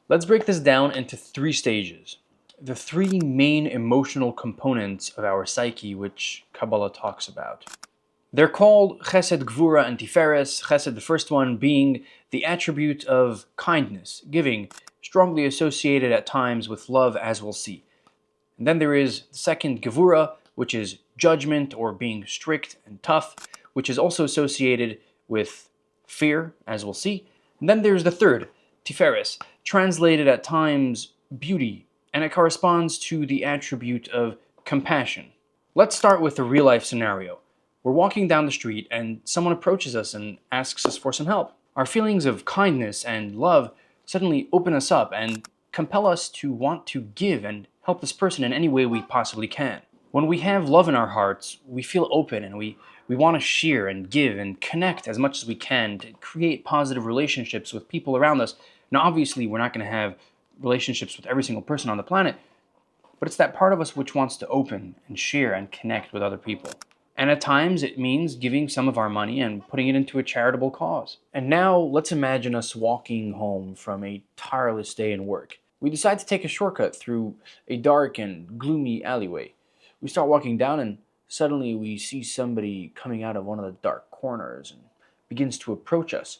Let's break this down into 3 stages. The 3 main emotional components of our psyche, which Kabbalah talks about. They're called Chesed, Gvura, and Tiferes. Chesed, the first one, being the attribute of kindness, giving, strongly associated at times with love, as we'll see. And then there is the second, Gevura, which is judgment or being strict and tough, which is also associated with fear, as we'll see. And then there's the third, Tiferes, translated at times beauty, and it corresponds to the attribute of compassion. Let's start with a real-life scenario. We're walking down the street and someone approaches us and asks us for some help. Our feelings of kindness and love suddenly open us up and compel us to want to give and help this person in any way we possibly can. When we have love in our hearts, we feel open and we want to share and give and connect as much as we can to create positive relationships with people around us. Now, obviously, we're not going to have relationships with every single person on the planet, but it's that part of us which wants to open and share and connect with other people. And at times, it means giving some of our money and putting it into a charitable cause. And now, let's imagine us walking home from a tireless day in work. We decide to take a shortcut through a dark and gloomy alleyway. We start walking down and suddenly we see somebody coming out of one of the dark corners and begins to approach us.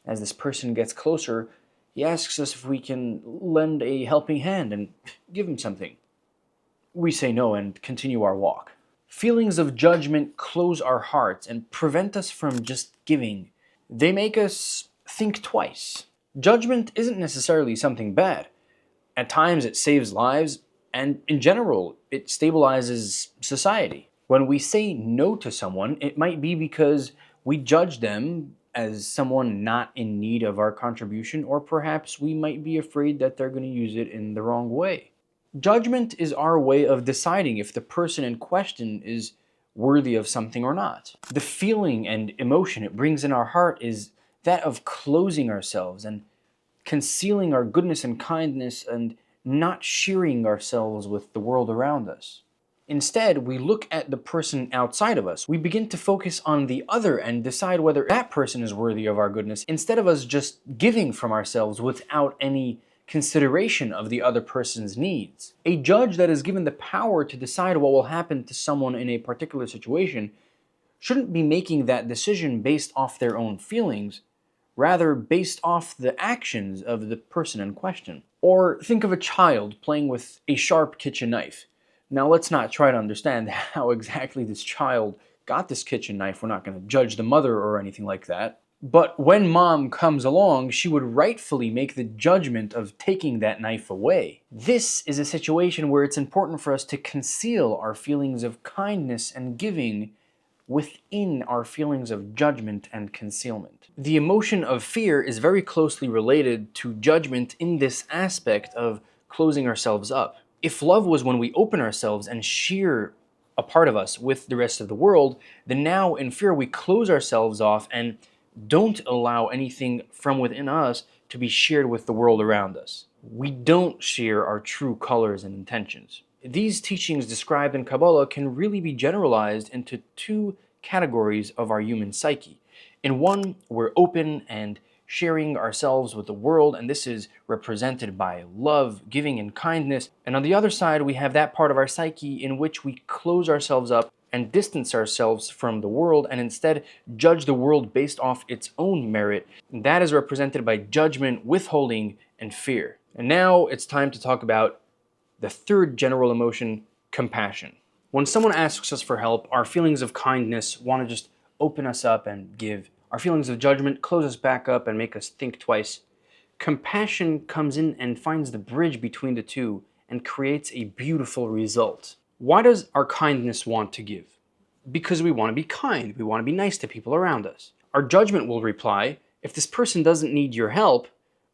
As this person gets closer, he asks us if we can lend a helping hand and give him something. We say no and continue our walk. Feelings of judgment close our hearts and prevent us from just giving. They make us think twice. Judgment isn't necessarily something bad. At times it saves lives, and in general, it stabilizes society. When we say no to someone, it might be because we judge them as someone not in need of our contribution, or perhaps we might be afraid that they're going to use it in the wrong way. Judgment is our way of deciding if the person in question is worthy of something or not. The feeling and emotion it brings in our heart is that of closing ourselves and concealing our goodness and kindness and not sharing ourselves with the world around us. Instead, we look at the person outside of us. We begin to focus on the other and decide whether that person is worthy of our goodness, instead of us just giving from ourselves without any consideration of the other person's needs. A judge that is given the power to decide what will happen to someone in a particular situation shouldn't be making that decision based off their own feelings, rather based off the actions of the person in question. Or think of a child playing with a sharp kitchen knife. Now let's not try to understand how exactly this child got this kitchen knife. We're not going to judge the mother or anything like that. But when mom comes along, she would rightfully make the judgment of taking that knife away. This is a situation where it's important for us to conceal our feelings of kindness and giving within our feelings of judgment and concealment. The emotion of fear is very closely related to judgment in this aspect of closing ourselves up. If love was when we open ourselves and share a part of us with the rest of the world, then now in fear we close ourselves off and don't allow anything from within us to be shared with the world around us. We don't share our true colors and intentions. These teachings described in Kabbalah can really be generalized into 2 categories of our human psyche. In one, we're open and sharing ourselves with the world, and this is represented by love, giving, and kindness. And on the other side, we have that part of our psyche in which we close ourselves up and distance ourselves from the world and instead judge the world based off its own merit. And that is represented by judgment, withholding, and fear. And now it's time to talk about the 3rd general emotion, compassion. When someone asks us for help, our feelings of kindness want to just open us up and give. Our feelings of judgment close us back up and make us think twice. Compassion comes in and finds the bridge between the 2 and creates a beautiful result. Why does our kindness want to give? Because we want to be kind. We want to be nice to people around us. Our judgment will reply, if this person doesn't need your help,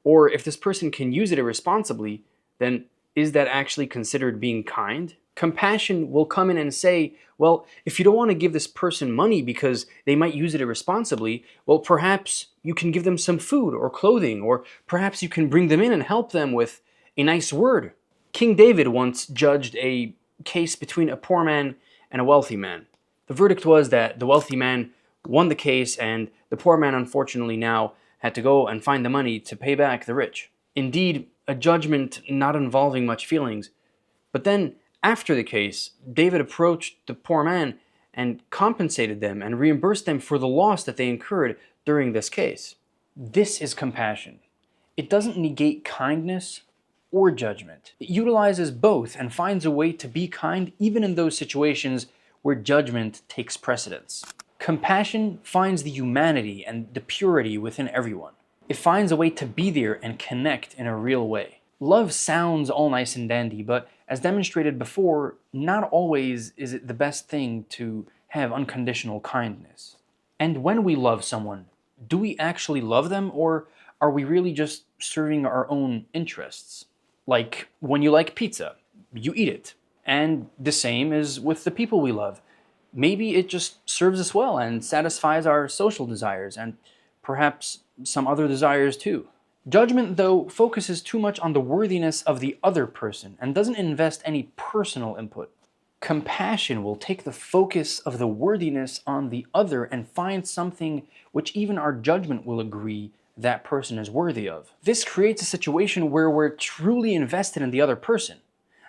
or if this person can use it irresponsibly, then is that actually considered being kind? Compassion will come in and say, well, if you don't want to give this person money because they might use it irresponsibly, well, perhaps you can give them some food or clothing, or perhaps you can bring them in and help them with a nice word. King David once judged a case between a poor man and a wealthy man. The verdict was that the wealthy man won the case, and the poor man unfortunately now had to go and find the money to pay back the rich. Indeed, a judgment not involving much feelings. But then, after the case, David approached the poor man and compensated them and reimbursed them for the loss that they incurred during this case. This is compassion. It doesn't negate kindness or judgment. It utilizes both and finds a way to be kind even in those situations where judgment takes precedence. Compassion finds the humanity and the purity within everyone. It finds a way to be there and connect in a real way. Love sounds all nice and dandy, but as demonstrated before, not always is it the best thing to have unconditional kindness. And when we love someone, do we actually love them, or are we really just serving our own interests? Like when you like pizza, you eat it. And the same is with the people we love. Maybe it just serves us well and satisfies our social desires and perhaps some other desires too. Judgment, though, focuses too much on the worthiness of the other person and doesn't invest any personal input. Compassion will take the focus of the worthiness on the other and find something which even our judgment will agree that person is worthy of. This creates a situation where we're truly invested in the other person,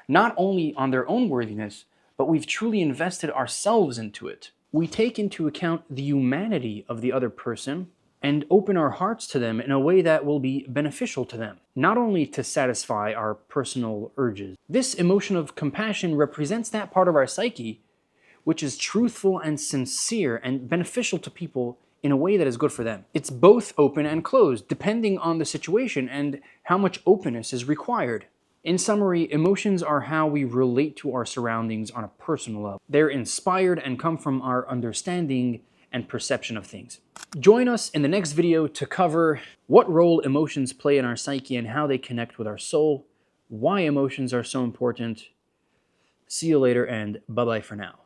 not only on their own worthiness, but we've truly invested ourselves into it. We take into account the humanity of the other person and open our hearts to them in a way that will be beneficial to them, not only to satisfy our personal urges. This emotion of compassion represents that part of our psyche which is truthful and sincere and beneficial to people in a way that is good for them. It's both open and closed, depending on the situation and how much openness is required. In summary, emotions are how we relate to our surroundings on a personal level. They're inspired and come from our understanding and perception of things. Join us in the next video to cover what role emotions play in our psyche and how they connect with our soul, why emotions are so important. See you later, and bye-bye for now.